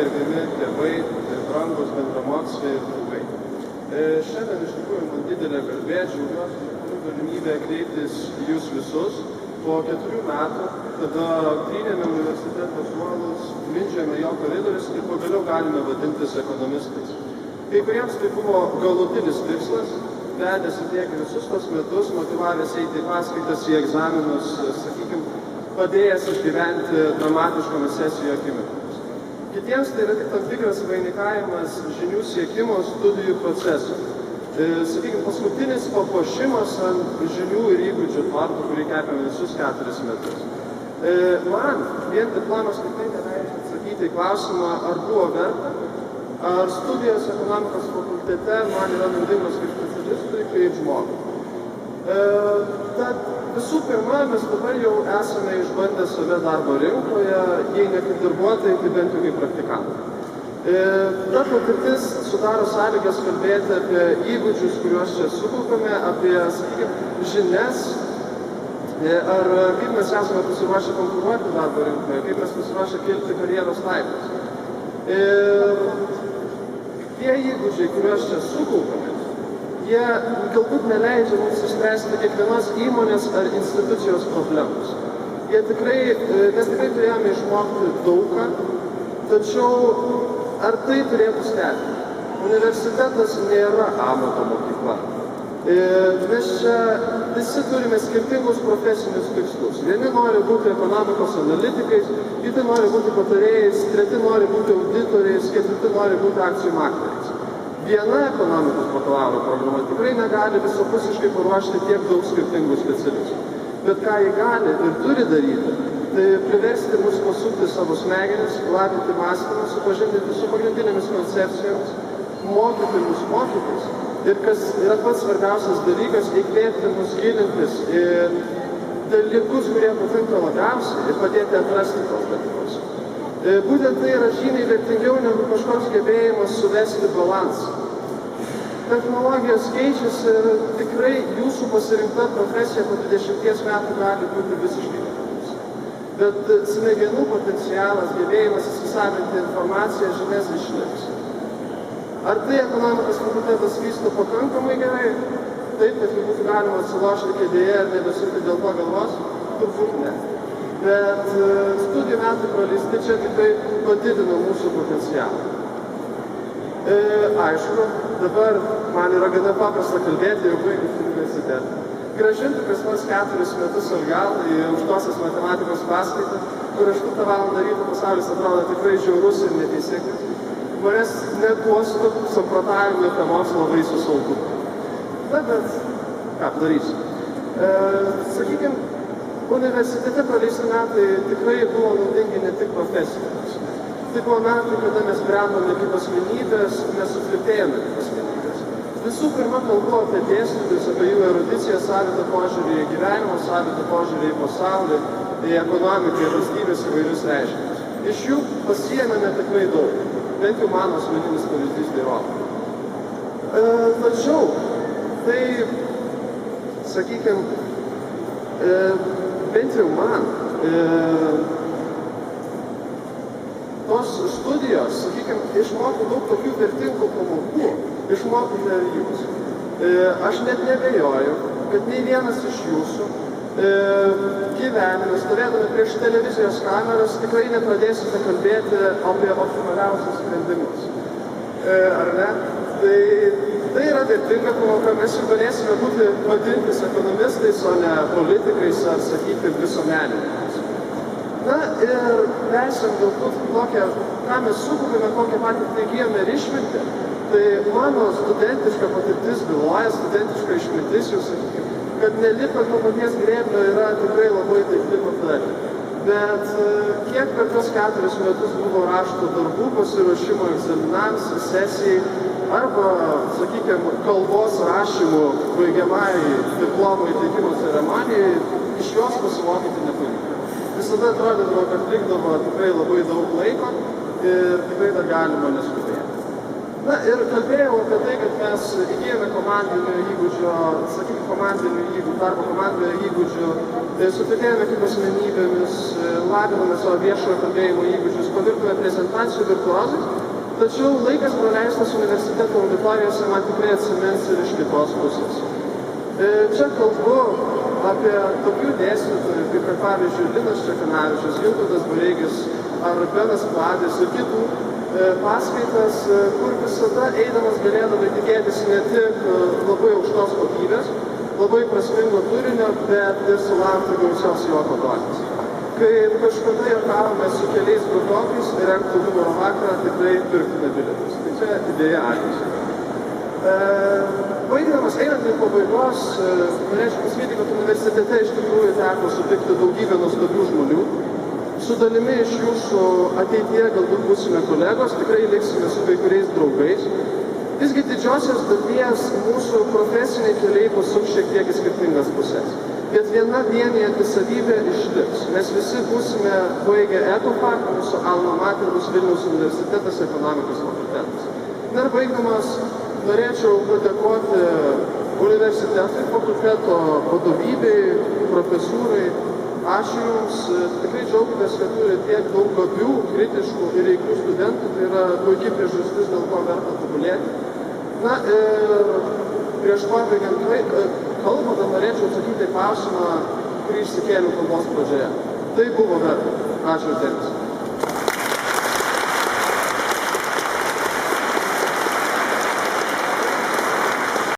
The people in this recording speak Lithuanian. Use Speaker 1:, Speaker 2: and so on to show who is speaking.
Speaker 1: gerbiami tėvai ir brangūs bendramoksliai ir draugai. Šiandien iš tikrųjų man didelė garbė, džiaugiuosi, kad turiu galimybę kreiptis į jūs visus po 4 metų, kada trynėme universiteto suolus, mindžiame jo koridorius ir pagaliau galime vadintis ekonomistais. Kai kuriems tai buvo galutinis tikslas, vedęs į priekį visus tos metus, motyvavęs eiti į paskaitas, į egzaminus, sakykime, padėjęs išgyventi dramatiškomis sesijų akimirkomis. Kitiems tai yra tik tam tikras vainikavimas žinių siekimo studijų procesų. Sakykime, paskutinis papuošimas ant žinių ir įgūdžių tvartų, kurį kepėme visus 4 metus. Man vien diplomas tikrai neleidžia atsakyti į klausimą, ar buvo verta, ar studijos ekonomikos fakultete man yra naudingos kaip specialistui, kaip žmogui. Tad visų pirma, mes dabar jau esame išbandę save darbo rinkoje, jei ne kaip darbuotojai, tai bent jau kaip praktikantai. Ta patirtis sudaro sąlygas kalbėti apie įgūdžius, kuriuos čia sukaupame, apie, sakykime, žinias, ar kaip mes esame pasiruošę konkuruoti darbo rinkoje, kaip mes pasiruošę kilti karjeros laiptais. Tie įgūdžiai, kuriuos čia sukaupame, jie galbūt neleidžia mums išspręsti kiekvienos įmonės ar institucijos problemus. Mes tikrai turėjome išmokti daugą, tačiau ar tai turėtų stebinti? Universitetas nėra amato mokykla. Mes čia visi turime skirtingus profesinius tikslus. Vieni nori būti ekonomikos analitikais, kiti nori būti patarėjais, treti nori būti auditoriais, ketvirti nori būti akcijų makeriais. Viena ekonomikos bakalauro programa tikrai negali visapusiškai paruošti tiek daug skirtingų specialistų. Bet ką jie gali ir turi daryti, tai priversti mus pasukti savo smegenis, lavinti mąstymą, supažindinti su pagrindinėmis koncepcijomis, mokyti mus mokytis. Ir kas yra pats svarbiausias dalykas, įkvėpti mus gilintis į dalykus, kurie patinka labiausiai ir padėti atrasti tos dalykus. Būtent tai yra žymiai vertingiau negu kažkoks gebėjimas suvesti balansą. Technologijos keičiasi ir tikrai jūsų pasirinkta profesija po 20 metų gali būti visiškai kitokia. Bet smegenų potencialas, gebėjimas įsisavinti informaciją, žinias išliks. Ar tai ekonomikos fakultetas vysto pakankamai gerai? Taip, kad būtų galima atsilošti kėdėje ir nebesukti dėl to galvos? Turbūt ne. Bet studijų metų praleisti čia tikrai padidino mūsų potencialą. Aišku, dabar man yra gana paprasta kalbėti, jau baigus universitetą. Grąžinti kas nors 4 metus atgal į aukštosios matematikos paskaitą, kur 8 valandą ryto pasaulis atrodo tikrai žiaurus ir neteisingas. Manęs neduostų samprotavimų apie mokslo vaisių saugumą. Na, bet ką padarysiu? Sakykime, universitete praleisti metai tikrai buvo naudingi ne tik profesiniams. Tai buvo metai, kada mes brendome kaip asmenybės, mes sutvirtėjome kaip asmenybės. Visų pirma, kalbu apie dėstytojus, apie jų erudiciją, savitą požiūrį į gyvenimą, savitą požiūrį į pasaulį, į ekonomiką, į valstybės įvairius reiškinius. Iš jų pasiėmėme tikrai daug. Bent jau mano asmeninis pavyzdys tai rodo. Tačiau, tai, sakykime, bent jau man, tos studijos, sakykime, išmokau daug tokių vertingų pamokų, išmokite ir jūs. Aš net nebejoju, kad nei vienas iš jūsų gyvenime, stovėdami prieš televizijos kameras, tikrai nepradėsite kalbėti apie optimaliausius sprendimus. Ar ne? Tai yra vertinga pamoka, mes jau galėsime būti vadintis ekonomistais, o ne politikais ar, sakykime, visuomenininkais. Na ir leisim galbūt tokią, ką mes sukaupėme, kokią patirtį įgyjame ir išmintį, tai mano studentiška patirtis byloja, studentiška išmintis, jau sakykime, kad nelipant nuo paties grėblio yra tikrai labai taikli patarlė. Bet kiek per tos 4 metus buvo rašto darbų, pasiruošimo egzaminams, sesijai, arba, sakykime, kalbos rašymų baigiamai diplomo įteikimo ceremonijai, iš jos pasimokyti nepavyko. Visada atrodydavo, kad likdavo tikrai labai daug laiko ir tikrai dar galima neskubėti. Na ir kalbėjau apie tai, kad mes įgijome komandinio įgūdžio, sakykime, darbo komandoje įgūdžių, sutikėjome kaip asmenybėmis, lavinome savo viešojo kalbėjimo įgūdžius, pavirtume prezentacijų virtuozais, tačiau laikas praleistas universiteto auditorijose man tikrai atsimins ir iš kitos pusės. Čia kalbu apie tokių dėstytojų, kaip pavyzdžiui Linas Čekanavičius, Gintautas Bareigis ar Benas Pladis ir kitų paskaitas, kur visada eidamas galėdavai tikėtis ne tik labai aukštos kokybės, labai prasmingo turinio, bet ir sulaukti gausios juoko dozės. Kai kažkada juokavome su keliais grupiokais ir rengtų humoro vakarą, tikrai pirktume bilietus. Tai čia idėja ateisiu. Baigdamas einant link pabaigos, norėčiau pasakyti, kad universitete iš tikrųjų teko sutikti daugybę nuostabių žmonių. Su dalimi iš jūsų ateityje galbūt būsime kolegos, tikrai liksime su kai kuriais draugais. Visgi didžiosios dalies mūsų profesiniai keliai pasuks šiek tiek į skirtingas pusės. Bet viena vienijanti savybė išliks. Mes visi būsime baigę EduFac, mūsų alma mater bus Vilniaus universitetas ekonomikos fakultetas. Na ir baigdamas norėčiau padėkoti universitetui, fakulteto vadovybei, profesūrai. Ačiū Jums, tikrai džiaugiamės, kad turi tiek daug gabių, kritiškų ir reikių studentų, tai yra puikiai priežastis, dėl ko verta tobulėti. Na ir prieš pabaigiant kalbą, dar norėčiau atsakyti klausimą, kurį išsikėliau kalbos pradžioje. Tai buvo verta. Ačiū už dėmesį.